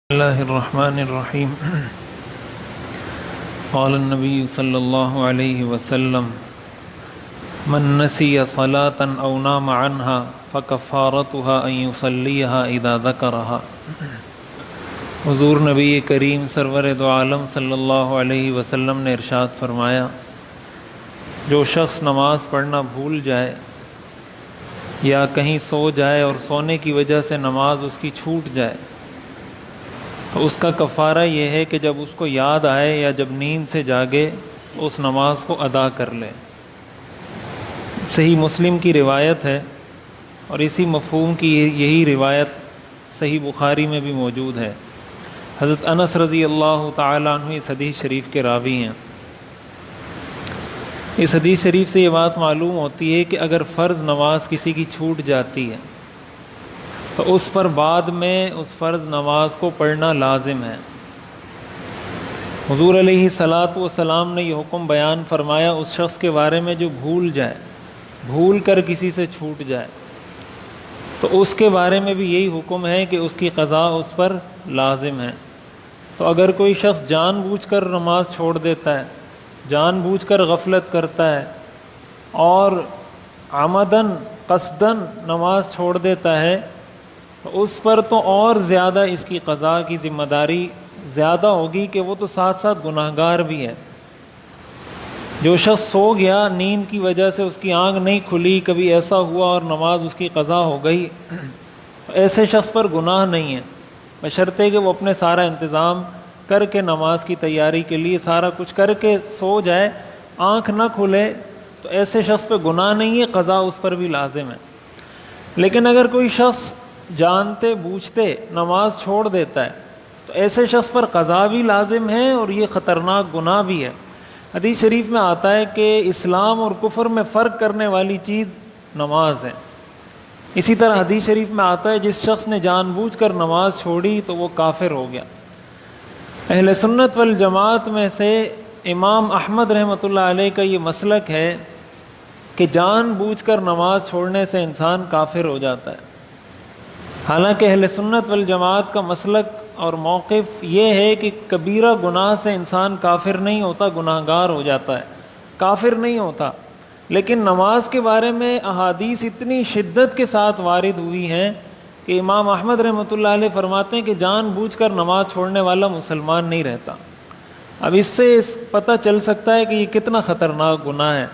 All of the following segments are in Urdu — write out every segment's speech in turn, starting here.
بسم اللہ الرحمن الرحیم قال النبی صلی اللہ علیہ وسلم من نسی صلاة او نام عنها فکفارتها ان یصلیها اذا ذکرها۔ حضور نبی کریم سرور دو عالم صلی اللہ علیہ وسلم نے ارشاد فرمایا، جو شخص نماز پڑھنا بھول جائے یا کہیں سو جائے اور سونے کی وجہ سے نماز اس کی چھوٹ جائے تو اس کا کفارہ یہ ہے کہ جب اس کو یاد آئے یا جب نیند سے جاگے تو اس نماز کو ادا کر لے۔ صحیح مسلم کی روایت ہے اور اسی مفہوم کی یہی روایت صحیح بخاری میں بھی موجود ہے۔ حضرت انس رضی اللہ تعالیٰ عنہ اس حدیث شریف کے راوی ہیں۔ اس حدیث شریف سے یہ بات معلوم ہوتی ہے کہ اگر فرض نماز کسی کی چھوٹ جاتی ہے تو اس پر بعد میں اس فرض نماز کو پڑھنا لازم ہے۔ حضور علیہ الصلاۃ والسلام نے یہ حکم بیان فرمایا اس شخص کے بارے میں جو بھول جائے، بھول کر کسی سے چھوٹ جائے، تو اس کے بارے میں بھی یہی حکم ہے کہ اس کی قضا اس پر لازم ہے۔ تو اگر کوئی شخص جان بوجھ کر نماز چھوڑ دیتا ہے، جان بوجھ کر غفلت کرتا ہے اور عمدن قصدن نماز چھوڑ دیتا ہے تو اس پر تو اور زیادہ اس کی قضا کی ذمہ داری زیادہ ہوگی کہ وہ تو ساتھ ساتھ گناہگار بھی ہے۔ جو شخص سو گیا، نیند کی وجہ سے اس کی آنکھ نہیں کھلی، کبھی ایسا ہوا اور نماز اس کی قضا ہو گئی، ایسے شخص پر گناہ نہیں ہے، بشرطے کہ وہ اپنے سارا انتظام کر کے نماز کی تیاری کے لیے سارا کچھ کر کے سو جائے، آنکھ نہ کھلے تو ایسے شخص پہ گناہ نہیں ہے، قضا اس پر بھی لازم ہے۔ لیکن اگر کوئی شخص جانتے بوجھتے نماز چھوڑ دیتا ہے تو ایسے شخص پر قضا بھی لازم ہے اور یہ خطرناک گناہ بھی ہے۔ حدیث شریف میں آتا ہے کہ اسلام اور کفر میں فرق کرنے والی چیز نماز ہے۔ اسی طرح حدیث شریف میں آتا ہے جس شخص نے جان بوجھ کر نماز چھوڑی تو وہ کافر ہو گیا۔ اہل سنت والجماعت میں سے امام احمد رحمۃ اللہ علیہ کا یہ مسلک ہے کہ جان بوجھ کر نماز چھوڑنے سے انسان کافر ہو جاتا ہے۔ حالانکہ اہل سنت والجماعت کا مسلک اور موقف یہ ہے کہ کبیرہ گناہ سے انسان کافر نہیں ہوتا، گناہگار ہو جاتا ہے، کافر نہیں ہوتا۔ لیکن نماز کے بارے میں احادیث اتنی شدت کے ساتھ وارد ہوئی ہیں کہ امام احمد رحمۃ اللہ علیہ فرماتے ہیں کہ جان بوجھ کر نماز چھوڑنے والا مسلمان نہیں رہتا۔ اب اس سے پتہ چل سکتا ہے کہ یہ کتنا خطرناک گناہ ہے،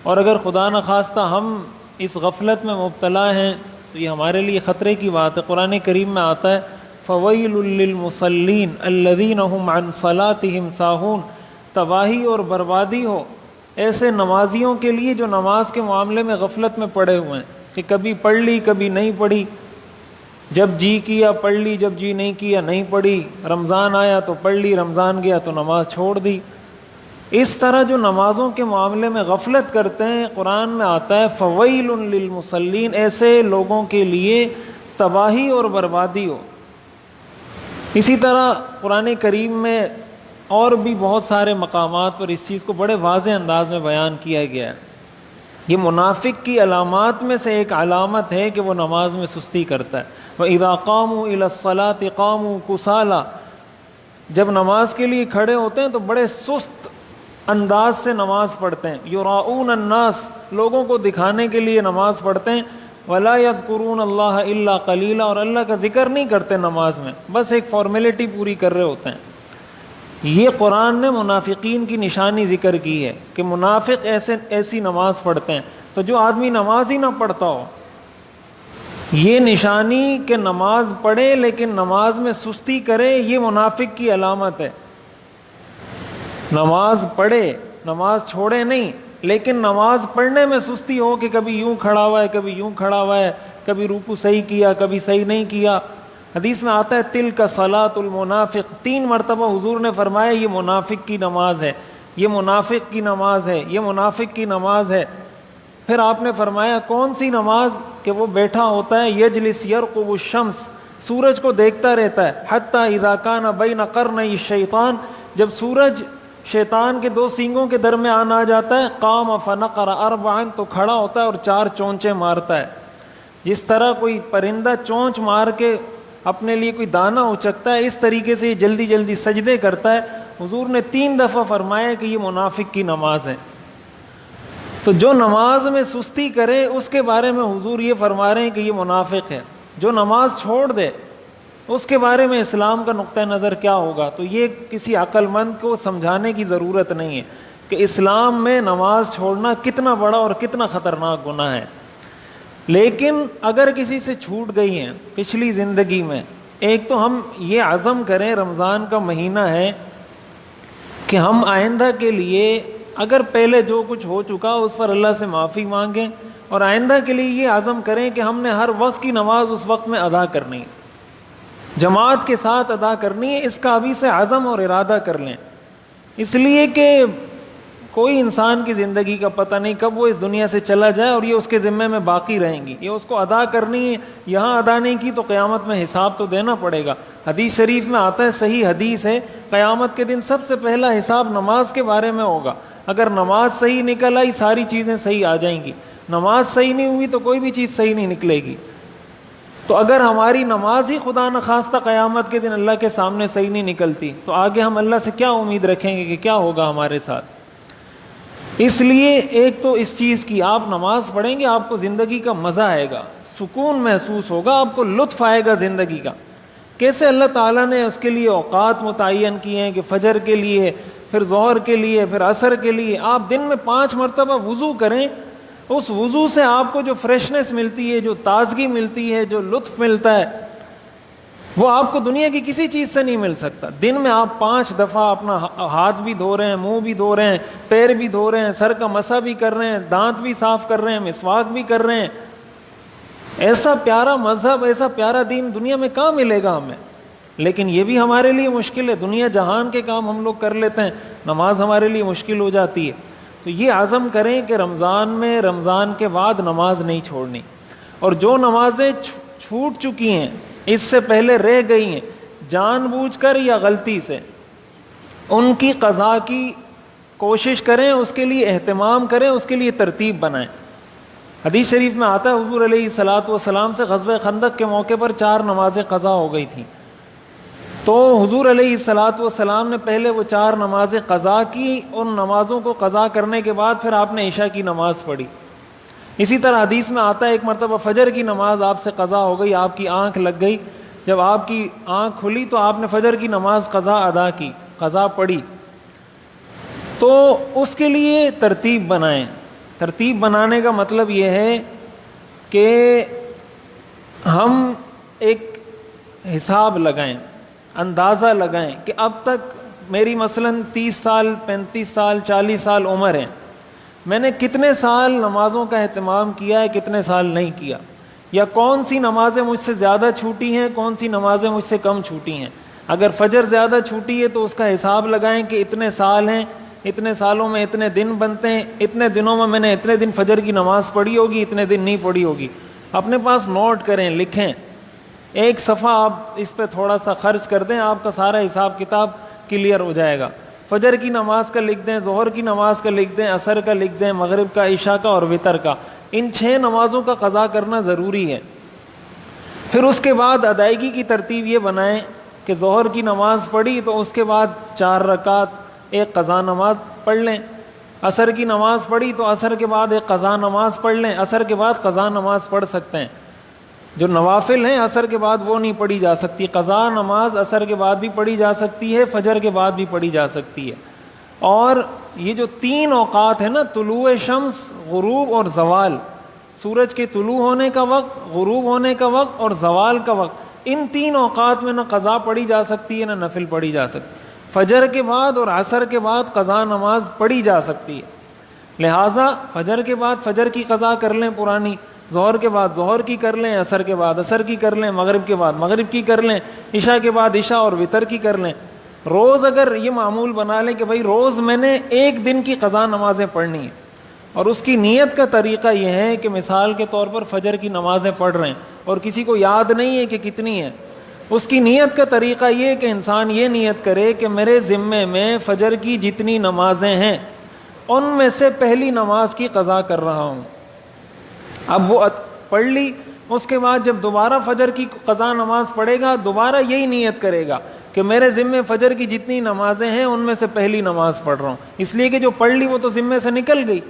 اور اگر خدا نخواستہ ہم اس غفلت میں مبتلا ہیں تو یہ ہمارے لیے خطرے کی بات ہے۔ قرآن کریم میں آتا ہے فَوَيْلٌ لِّلْمُصَلِّينَ الَّذِينَ هُمْ عَنْ صَلَاتِهِمْ سَاهُونَ، تباہی اور بربادی ہو ایسے نمازیوں کے لیے جو نماز کے معاملے میں غفلت میں پڑے ہوئے ہیں، کہ کبھی پڑھ لی کبھی نہیں پڑھی، جب جی کیا پڑھ لی، جب جی نہیں کیا نہیں پڑھی، رمضان آیا تو پڑھ لی، رمضان گیا تو نماز چھوڑ دی۔ اس طرح جو نمازوں کے معاملے میں غفلت کرتے ہیں، قرآن میں آتا ہے فَوَيْلٌ لِّلْمُصَلِّينَ، ایسے لوگوں کے لیے تباہی اور بربادی ہو۔ اسی طرح قرآن کریم میں اور بھی بہت سارے مقامات پر اس چیز کو بڑے واضح انداز میں بیان کیا گیا ہے۔ یہ منافق کی علامات میں سے ایک علامت ہے کہ وہ نماز میں سستی کرتا ہے۔ وَإِذَا قَامُوا إِلَى الصَّلَاةِ قَامُوا كُسَالَىٰ، جب نماز کے لیے کھڑے ہوتے ہیں تو بڑے سست انداز سے نماز پڑھتے ہیں۔ یراؤون الناس، لوگوں کو دکھانے کے لیے نماز پڑھتے ہیں۔ ولا یذکرون اللہ الا قلیلا، اور اللہ کا ذکر نہیں کرتے نماز میں، بس ایک فارمیلٹی پوری کر رہے ہوتے ہیں۔ یہ قرآن نے منافقین کی نشانی ذکر کی ہے کہ منافق ایسی نماز پڑھتے ہیں۔ تو جو آدمی نماز ہی نہ پڑھتا ہو، یہ نشانی کہ نماز پڑھے لیکن نماز میں سستی کرے، یہ منافق کی علامت ہے۔ نماز پڑھے، نماز چھوڑے نہیں، لیکن نماز پڑھنے میں سستی ہو کہ کبھی یوں کھڑا ہوا ہے کبھی یوں کھڑا ہوا ہے، کبھی رکوع صحیح کیا کبھی صحیح نہیں کیا۔ حدیث میں آتا ہے تلک صلاۃ المنافق، 3 مرتبہ حضور نے فرمایا یہ منافق کی نماز ہے، یہ منافق کی نماز ہے، یہ منافق کی نماز ہے۔ پھر آپ نے فرمایا کون سی نماز؟ کہ وہ بیٹھا ہوتا ہے یجلس یرقب الشمس، سورج کو دیکھتا رہتا ہے، حتی اذا کان بین قرنی الشیطان، جب سورج شیطان کے 2 سینگوں کے درمیان آ جاتا ہے، قام فنقر 4، تو کھڑا ہوتا ہے اور 4 چونچے مارتا ہے۔ جس طرح کوئی پرندہ چونچ مار کے اپنے لیے کوئی دانہ اچکتا ہے، اس طریقے سے یہ جلدی جلدی سجدے کرتا ہے، حضور نے 3 دفعہ فرمایا کہ یہ منافق کی نماز ہے۔ تو جو نماز میں سستی کرے اس کے بارے میں حضور یہ فرما رہے ہیں کہ یہ منافق ہے۔ جو نماز چھوڑ دے اس کے بارے میں اسلام کا نقطہ نظر کیا ہوگا؟ تو یہ کسی عقل مند کو سمجھانے کی ضرورت نہیں ہے کہ اسلام میں نماز چھوڑنا کتنا بڑا اور کتنا خطرناک گناہ ہے۔ لیکن اگر کسی سے چھوٹ گئی ہیں پچھلی زندگی میں، ایک تو ہم یہ عزم کریں، رمضان کا مہینہ ہے، کہ ہم آئندہ کے لیے اگر پہلے جو کچھ ہو چکا اس پر اللہ سے معافی مانگیں، اور آئندہ کے لیے یہ عزم کریں کہ ہم نے ہر وقت کی نماز اس وقت میں ادا کرنی ہے، جماعت کے ساتھ ادا کرنی ہے۔ اس کا ابھی سے عزم اور ارادہ کر لیں، اس لیے کہ کوئی انسان کی زندگی کا پتہ نہیں کب وہ اس دنیا سے چلا جائے، اور یہ اس کے ذمے میں باقی رہیں گی، یہ اس کو ادا کرنی ہے۔ یہاں ادا نہیں کی تو قیامت میں حساب تو دینا پڑے گا۔ حدیث شریف میں آتا ہے، صحیح حدیث ہے، قیامت کے دن سب سے پہلا حساب نماز کے بارے میں ہوگا۔ اگر نماز صحیح نکل آئی ساری چیزیں صحیح آ جائیں گی، نماز صحیح نہیں ہوئی تو کوئی بھی چیز صحیح نہیں نکلے گی۔ تو اگر ہماری نماز ہی خدا نخواستہ قیامت کے دن اللہ کے سامنے صحیح نہیں نکلتی تو آگے ہم اللہ سے کیا امید رکھیں گے کہ کیا ہوگا ہمارے ساتھ؟ اس لیے ایک تو اس چیز کی، آپ نماز پڑھیں گے آپ کو زندگی کا مزہ آئے گا، سکون محسوس ہوگا، آپ کو لطف آئے گا زندگی کا۔ کیسے اللہ تعالیٰ نے اس کے لیے اوقات متعین کیے ہیں کہ فجر کے لیے، پھر ظہر کے لیے، پھر عصر کے لیے آپ دن میں 5 مرتبہ وضو کریں، اس وضو سے آپ کو جو فریشنس ملتی ہے، جو تازگی ملتی ہے، جو لطف ملتا ہے، وہ آپ کو دنیا کی کسی چیز سے نہیں مل سکتا۔ دن میں آپ 5 دفعہ اپنا ہاتھ بھی دھو رہے ہیں، منہ بھی دھو رہے ہیں، پیر بھی دھو رہے ہیں، سر کا مسح بھی کر رہے ہیں، دانت بھی صاف کر رہے ہیں، مسواک بھی کر رہے ہیں۔ ایسا پیارا مذہب، ایسا پیارا دین دنیا میں کہاں ملے گا ہمیں؟ لیکن یہ بھی ہمارے لیے مشکل ہے، دنیا جہان کے کام ہم لوگ کر لیتے ہیں، نماز ہمارے لیے مشکل ہو جاتی ہے۔ تو یہ عزم کریں کہ رمضان میں، رمضان کے بعد نماز نہیں چھوڑنی، اور جو نمازیں چھوٹ چکی ہیں، اس سے پہلے رہ گئی ہیں، جان بوجھ کر یا غلطی سے، ان کی قضا کی کوشش کریں، اس کے لیے اہتمام کریں، اس کے لیے ترتیب بنائیں۔ حدیث شریف میں آتا ہے حضور علیہ الصلوۃ والسلام سے غزوہ خندق کے موقع پر 4 نمازیں قضا ہو گئی تھیں، تو حضور علیہ الصلوۃ والسلام نے پہلے وہ 4 نمازیں قضا کی، ان نمازوں کو قضا کرنے کے بعد پھر آپ نے عشاء کی نماز پڑھی۔ اسی طرح حدیث میں آتا ہے ایک مرتبہ فجر کی نماز آپ سے قضا ہو گئی، آپ کی آنکھ لگ گئی، جب آپ کی آنکھ کھلی تو آپ نے فجر کی نماز قضا ادا کی، قضا پڑھی۔ تو اس کے لیے ترتیب بنائیں۔ ترتیب بنانے کا مطلب یہ ہے کہ ہم ایک حساب لگائیں، اندازہ لگائیں کہ اب تک میری مثلاً 30 سال، 35 سال، 40 سال عمر ہے، میں نے کتنے سال نمازوں کا اہتمام کیا ہے، کتنے سال نہیں کیا، یا کون سی نمازیں مجھ سے زیادہ چھوٹی ہیں، کون سی نمازیں مجھ سے کم چھوٹی ہیں۔ اگر فجر زیادہ چھوٹی ہے تو اس کا حساب لگائیں کہ اتنے سال ہیں، اتنے سالوں میں اتنے دن بنتے ہیں، اتنے دنوں میں نے اتنے دن فجر کی نماز پڑھی ہوگی، اتنے دن نہیں پڑھی ہوگی۔ اپنے پاس نوٹ کریں، لکھیں، ایک صفحہ آپ اس پہ تھوڑا سا خرچ کر دیں، آپ کا سارا حساب کتاب کلیئر ہو جائے گا۔ فجر کی نماز کا لکھ دیں، ظہر کی نماز کا لکھ دیں، عصر کا لکھ دیں، مغرب کا، عشاء کا اور وتر کا۔ ان 6 نمازوں کا قضا کرنا ضروری ہے۔ پھر اس کے بعد ادائیگی کی ترتیب یہ بنائیں کہ ظہر کی نماز پڑھی تو اس کے بعد 4 رکعت ایک قضا نماز پڑھ لیں، عصر کی نماز پڑھی تو عصر کے بعد ایک قضا نماز پڑھ لیں، عصر کے بعد قضا نماز پڑھ سکتے ہیں۔ جو نوافل ہیں عصر کے بعد وہ نہیں پڑھی جا سکتی، قضا نماز عصر کے بعد بھی پڑھی جا سکتی ہے، فجر کے بعد بھی پڑھی جا سکتی ہے۔ اور یہ جو 3 اوقات ہیں نا، طلوع شمس، غروب اور زوال، سورج کے طلوع ہونے کا وقت، غروب ہونے کا وقت اور زوال کا وقت، ان 3 اوقات میں نہ قضا پڑھی جا سکتی ہے نہ نفل پڑھی جا سکتی۔ فجر کے بعد اور عصر کے بعد قضا نماز پڑھی جا سکتی ہے، لہٰذا فجر کے بعد فجر کی قضا کر لیں پرانی، ظہر کے بعد ظہر کی کر لیں، عصر کے بعد عصر کی کر لیں، مغرب کے بعد مغرب کی کر لیں، عشاء کے بعد عشاء اور وتر کی کر لیں۔ روز اگر یہ معمول بنا لیں کہ بھائی روز میں نے 1 دن کی قضا نمازیں پڑھنی ہیں، اور اس کی نیت کا طریقہ یہ ہے کہ مثال کے طور پر فجر کی نمازیں پڑھ رہے ہیں اور کسی کو یاد نہیں ہے کہ کتنی ہے، اس کی نیت کا طریقہ یہ کہ انسان یہ نیت کرے کہ میرے ذمے میں فجر کی جتنی نمازیں ہیں ان میں سے پہلی نماز کی قضا کر رہا ہوں۔ اب وہ پڑھ لی، اس کے بعد جب دوبارہ فجر کی قضا نماز پڑھے گا دوبارہ یہی نیت کرے گا کہ میرے ذمے فجر کی جتنی نمازیں ہیں ان میں سے پہلی نماز پڑھ رہا ہوں، اس لیے کہ جو پڑھ لی وہ تو ذمے سے نکل گئی۔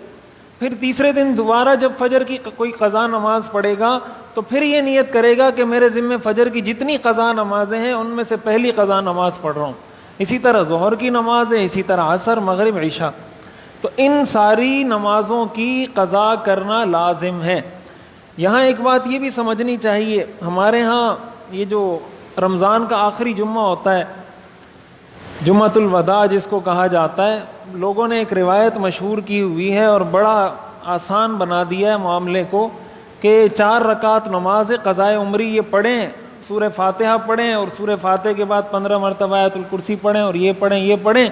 پھر تیسرے دن دوبارہ جب فجر کی کوئی قضا نماز پڑھے گا تو پھر یہ نیت کرے گا کہ میرے ذمے فجر کی جتنی قضا نمازیں ہیں ان میں سے پہلی قضا نماز پڑھ رہا ہوں۔ اسی طرح ظہر کی نماز ہے، اسی طرح عصر، مغرب، عشاء، تو ان ساری نمازوں کی قضا کرنا لازم ہے۔ یہاں ایک بات یہ بھی سمجھنی چاہیے، ہمارے ہاں یہ جو رمضان کا آخری جمعہ ہوتا ہے، جمعۃ الوداع جس کو کہا جاتا ہے، لوگوں نے ایک روایت مشہور کی ہوئی ہے اور بڑا آسان بنا دیا ہے معاملے کو کہ 4 رکعت نماز قضائے عمری یہ پڑھیں، سورہ فاتحہ پڑھیں اور سورہ فاتحہ کے بعد 15 مرتبہ آیت الکرسی پڑھیں اور یہ پڑھیں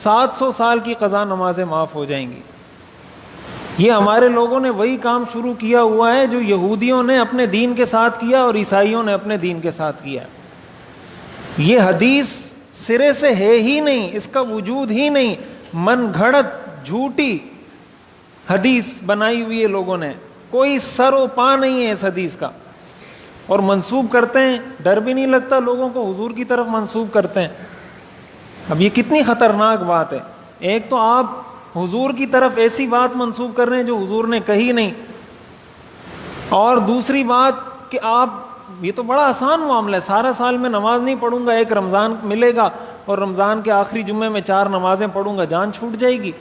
700 سال کی قضا نمازیں معاف ہو جائیں گی۔ یہ ہمارے لوگوں نے وہی کام شروع کیا ہوا ہے جو یہودیوں نے اپنے دین کے ساتھ کیا اور عیسائیوں نے اپنے دین کے ساتھ کیا۔ یہ حدیث سرے سے ہے ہی نہیں، اس کا وجود ہی نہیں، من گھڑت جھوٹی حدیث بنائی ہوئی ہے لوگوں نے، کوئی سر و پا نہیں ہے اس حدیث کا، اور منسوب کرتے ہیں، ڈر بھی نہیں لگتا لوگوں کو، حضور کی طرف منسوب کرتے ہیں۔ اب یہ کتنی خطرناک بات ہے، ایک تو آپ حضور کی طرف ایسی بات منسوب کر رہے ہیں جو حضور نے کہی نہیں، اور دوسری بات کہ آپ، یہ تو بڑا آسان معاملہ ہے، سارا سال میں نماز نہیں پڑھوں گا، ایک رمضان ملے گا اور رمضان کے آخری جمعے میں 4 نمازیں پڑھوں گا، جان چھوٹ جائے گی،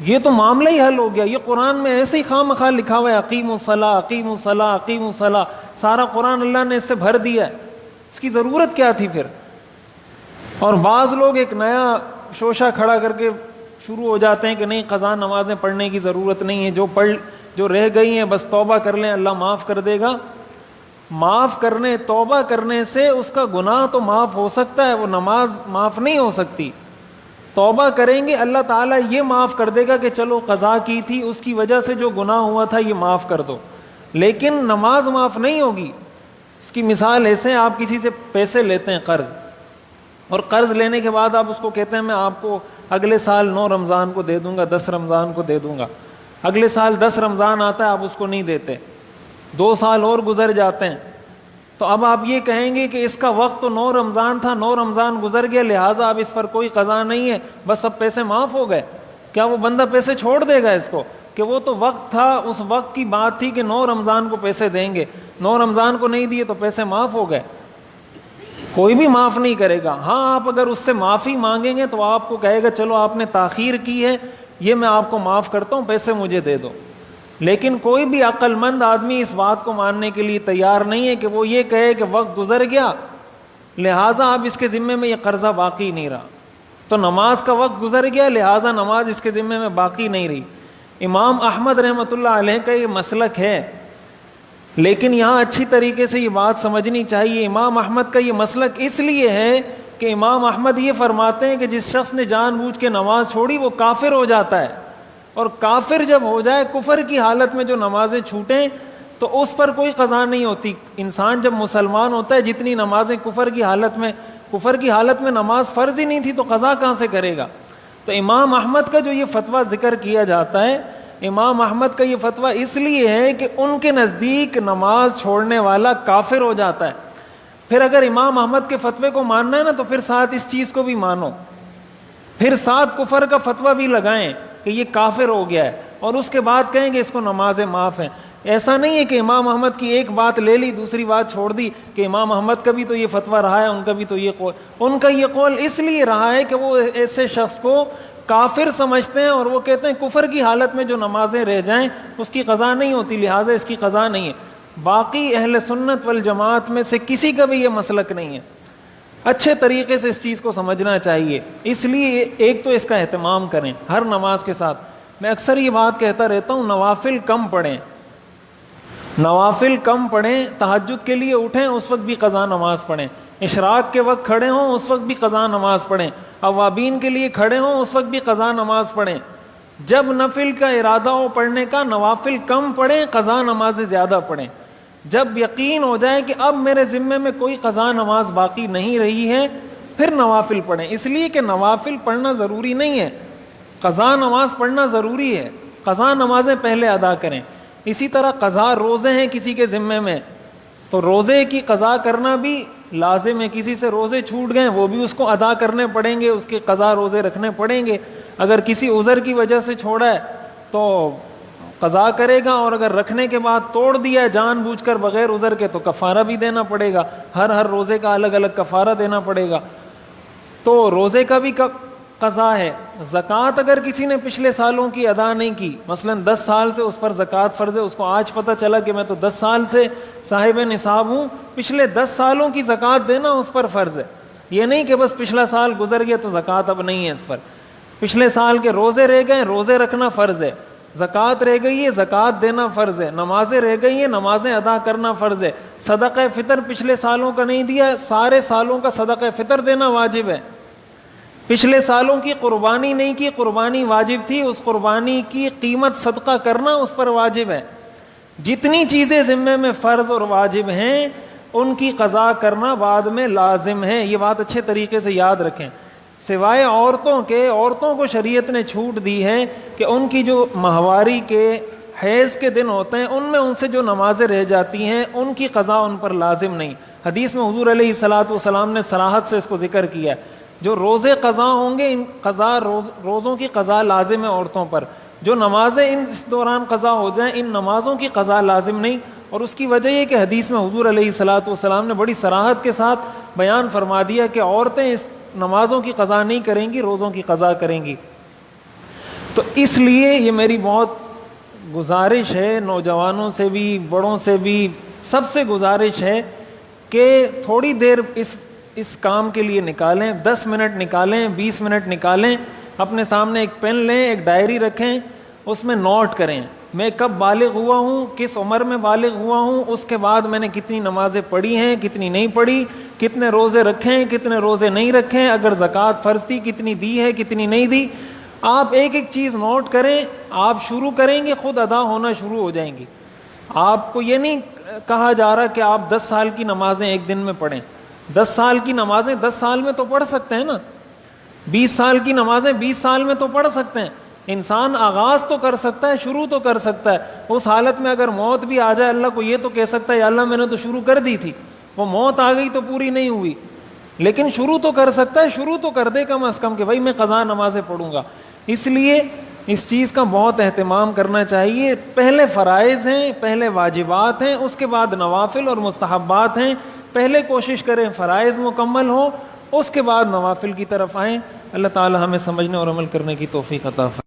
یہ تو معاملہ ہی حل ہو گیا۔ یہ قرآن میں ایسے ہی خواہ مخواہ لکھا ہوا ہے، اقیموا الصلاۃ اقیموا الصلاۃ اقیموا الصلاۃ، سارا قرآن اللہ نے اس سے بھر دیا ہے، اس کی ضرورت کیا تھی پھر؟ اور بعض لوگ ایک نیا شوشہ کھڑا کر کے شروع ہو جاتے ہیں کہ نہیں قضا نمازیں پڑھنے کی ضرورت نہیں ہے، جو رہ گئی ہیں بس توبہ کر لیں اللہ معاف کر دے گا۔ معاف کرنے، توبہ کرنے سے اس کا گناہ تو معاف ہو سکتا ہے، وہ نماز معاف نہیں ہو سکتی۔ توبہ کریں گے اللہ تعالیٰ یہ معاف کر دے گا کہ چلو قضا کی تھی اس کی وجہ سے جو گناہ ہوا تھا یہ معاف کر دو، لیکن نماز معاف نہیں ہوگی۔ اس کی مثال ایسے، آپ کسی سے پیسے لیتے ہیں قرض، اور قرض لینے کے بعد آپ اس کو کہتے ہیں میں آپ کو اگلے سال 9 رمضان کو دے دوں گا، 10 رمضان کو دے دوں گا، اگلے سال 10 رمضان آتا ہے آپ اس کو نہیں دیتے، 2 سال اور گزر جاتے ہیں، تو اب آپ یہ کہیں گے کہ اس کا وقت تو 9 رمضان تھا، 9 رمضان گزر گیا لہٰذا اب اس پر کوئی قضا نہیں ہے، بس اب پیسے معاف ہو گئے۔ کیا وہ بندہ پیسے چھوڑ دے گا اس کو کہ وہ تو وقت تھا، اس وقت کی بات تھی کہ 9 رمضان کو پیسے دیں گے، 9 رمضان کو نہیں دیے تو پیسے معاف ہو گئے؟ کوئی بھی معاف نہیں کرے گا۔ ہاں آپ اگر اس سے معافی مانگیں گے تو آپ کو کہے گا چلو آپ نے تاخیر کی ہے، یہ میں آپ کو معاف کرتا ہوں، پیسے مجھے دے دو، لیکن کوئی بھی عقل مند آدمی اس بات کو ماننے کے لیے تیار نہیں ہے کہ وہ یہ کہے کہ وقت گزر گیا لہٰذا اب اس کے ذمے میں یہ قرضہ باقی نہیں رہا، تو نماز کا وقت گزر گیا لہٰذا نماز اس کے ذمے میں باقی نہیں رہی۔ امام احمد رحمۃ اللہ علیہ کا یہ مسلک ہے، لیکن یہاں اچھی طریقے سے یہ بات سمجھنی چاہیے، امام احمد کا یہ مسلک اس لیے ہے کہ امام احمد یہ فرماتے ہیں کہ جس شخص نے جان بوجھ کے نماز چھوڑی وہ کافر ہو جاتا ہے، اور کافر جب ہو جائے، کفر کی حالت میں جو نمازیں چھوٹیں تو اس پر کوئی قضا نہیں ہوتی۔ انسان جب مسلمان ہوتا ہے جتنی نمازیں کفر کی حالت میں نماز فرض ہی نہیں تھی تو قضا کہاں سے کرے گا؟ تو امام احمد کا جو یہ فتویٰ ذکر کیا جاتا ہے، امام احمد کا یہ فتویٰ اس لیے ہے کہ ان کے نزدیک نماز چھوڑنے والا کافر ہو جاتا ہے۔ پھر اگر امام احمد کے فتوے کو ماننا ہے نا تو پھر ساتھ اس چیز کو بھی مانو، پھر ساتھ کفر کا فتویٰ بھی لگائیں کہ یہ کافر ہو گیا ہے، اور اس کے بعد کہیں کہ اس کو نمازیں معاف ہیں۔ ایسا نہیں ہے کہ امام احمد کی ایک بات لے لی دوسری بات چھوڑ دی، کہ امام احمد کا بھی تو یہ فتویٰ رہا ہے، ان کا بھی تو یہ قول، ان کا یہ قول اس لیے رہا ہے کہ وہ ایسے شخص کو کافر سمجھتے ہیں اور وہ کہتے ہیں کفر کی حالت میں جو نمازیں رہ جائیں اس کی قضا نہیں ہوتی لہٰذا اس کی قضا نہیں ہے۔ باقی اہل سنت والجماعت میں سے کسی کا بھی یہ مسلک نہیں ہے۔ اچھے طریقے سے اس چیز کو سمجھنا چاہیے، اس لیے ایک تو اس کا اہتمام کریں ہر نماز کے ساتھ۔ میں اکثر یہ بات کہتا رہتا ہوں، نوافل کم پڑھیں، نوافل کم پڑھیں، تہجد کے لیے اٹھیں اس وقت بھی قضا نماز پڑھیں، اشراق کے وقت کھڑے ہوں اس وقت بھی قضا نماز پڑھیں، اوابین کے لیے کھڑے ہوں اس وقت بھی قضا نماز پڑھیں۔ جب نفل کا ارادہ ہو پڑھنے کا، نوافل کم پڑھیں، قضا نمازیں زیادہ پڑھیں۔ جب یقین ہو جائے کہ اب میرے ذمے میں کوئی قضا نماز باقی نہیں رہی ہے پھر نوافل پڑھیں، اس لیے کہ نوافل پڑھنا ضروری نہیں ہے، قضا نماز پڑھنا ضروری ہے، قضا نمازیں پہلے ادا کریں۔ اسی طرح قضا روزے ہیں کسی کے ذمے میں تو روزے کی قضا کرنا بھی لازم ہے. کسی سے روزے چھوٹ گئے وہ بھی اس کو ادا کرنے پڑیں گے, اس کے قضا روزے رکھنے پڑیں گے. اگر کسی عذر کی وجہ سے چھوڑا ہے تو قضا کرے گا, اور اگر رکھنے کے بعد توڑ دیا ہے جان بوجھ کر بغیر عذر کے تو کفارہ بھی دینا پڑے گا. ہر روزے کا الگ الگ کفارہ دینا پڑے گا. تو روزے کا بھی قضا ہے. زکوٰۃ اگر کسی نے پچھلے سالوں کی ادا نہیں کی, مثلا 10 سال سے اس پر زکوٰۃ فرض ہے, اس کو آج پتہ چلا کہ میں تو 10 سال سے صاحب نصاب ہوں, پچھلے 10 سالوں کی زکوٰۃ دینا اس پر فرض ہے. یہ نہیں کہ بس پچھلا سال گزر گیا تو زکوٰۃ اب نہیں ہے اس پر. پچھلے سال کے روزے رہ گئے, روزے رکھنا فرض ہے. زکوٰۃ رہ گئی ہے, زکوٰۃ دینا فرض ہے. نمازیں رہ گئی ہیں, نمازیں ادا کرنا فرض ہے. صدقہ فطر پچھلے سالوں کا نہیں دیا, سارے سالوں کا صدقہ فطر دینا واجب ہے. پچھلے سالوں کی قربانی نہیں کی, قربانی واجب تھی, اس قربانی کی قیمت صدقہ کرنا اس پر واجب ہے. جتنی چیزیں ذمے میں فرض اور واجب ہیں ان کی قضا کرنا بعد میں لازم ہے. یہ بات اچھے طریقے سے یاد رکھیں. سوائے عورتوں کے, عورتوں کو شریعت نے چھوٹ دی ہے کہ ان کی جو ماہواری کے حیض کے دن ہوتے ہیں ان میں ان سے جو نمازیں رہ جاتی ہیں ان کی قضا ان پر لازم نہیں. حدیث میں حضور علیہ الصلوۃ والسلام نے صراحت سے اس کو ذکر کیا ہے. جو روزے قضا ہوں گے, ان قضا روزوں کی قضا لازم ہے عورتوں پر. جو نمازیں اس دوران قضا ہو جائیں ان نمازوں کی قضا لازم نہیں. اور اس کی وجہ یہ کہ حدیث میں حضور علیہ الصلوۃ والسلام نے بڑی صراحت کے ساتھ بیان فرما دیا کہ عورتیں اس نمازوں کی قضا نہیں کریں گی, روزوں کی قضا کریں گی. تو اس لیے یہ میری بہت گزارش ہے, نوجوانوں سے بھی بڑوں سے بھی سب سے گزارش ہے کہ تھوڑی دیر اس کام کے لیے نکالیں. 10 منٹ نکالیں, 20 منٹ نکالیں, اپنے سامنے ایک پین لیں, ایک ڈائری رکھیں, اس میں نوٹ کریں میں کب بالغ ہوا ہوں, کس عمر میں بالغ ہوا ہوں, اس کے بعد میں نے کتنی نمازیں پڑھی ہیں, کتنی نہیں پڑھی, کتنے روزے رکھے ہیں, کتنے روزے نہیں رکھے, اگر زکوٰۃ فرض تھی کتنی دی ہے, کتنی نہیں دی. آپ ایک ایک چیز نوٹ کریں. آپ شروع کریں گے خود ادا ہونا شروع ہو جائیں گی. آپ کو یہ نہیں کہا جا رہا کہ آپ 10 سال کی نمازیں ایک دن میں پڑھیں. 10 سال کی نمازیں 10 سال میں تو پڑھ سکتے ہیں نا. 20 سال کی نمازیں 20 سال میں تو پڑھ سکتے ہیں. انسان آغاز تو کر سکتا ہے, شروع تو کر سکتا ہے. اس حالت میں اگر موت بھی آ جائے اللہ کو یہ تو کہہ سکتا ہے یا اللہ میں نے تو شروع کر دی تھی, وہ موت آ گئی تو پوری نہیں ہوئی, لیکن شروع تو کر سکتا ہے. شروع تو کر دے کم از کم کہ بھائی میں قضا نمازیں پڑھوں گا. اس لیے اس چیز کا بہت اہتمام کرنا چاہیے. پہلے فرائض ہیں, پہلے واجبات ہیں, اس کے بعد نوافل اور مستحبات ہیں. پہلے کوشش کریں فرائض مکمل ہو, اس کے بعد نوافل کی طرف آئیں. اللہ تعالی ہمیں سمجھنے اور عمل کرنے کی توفیق عطا فرمائے.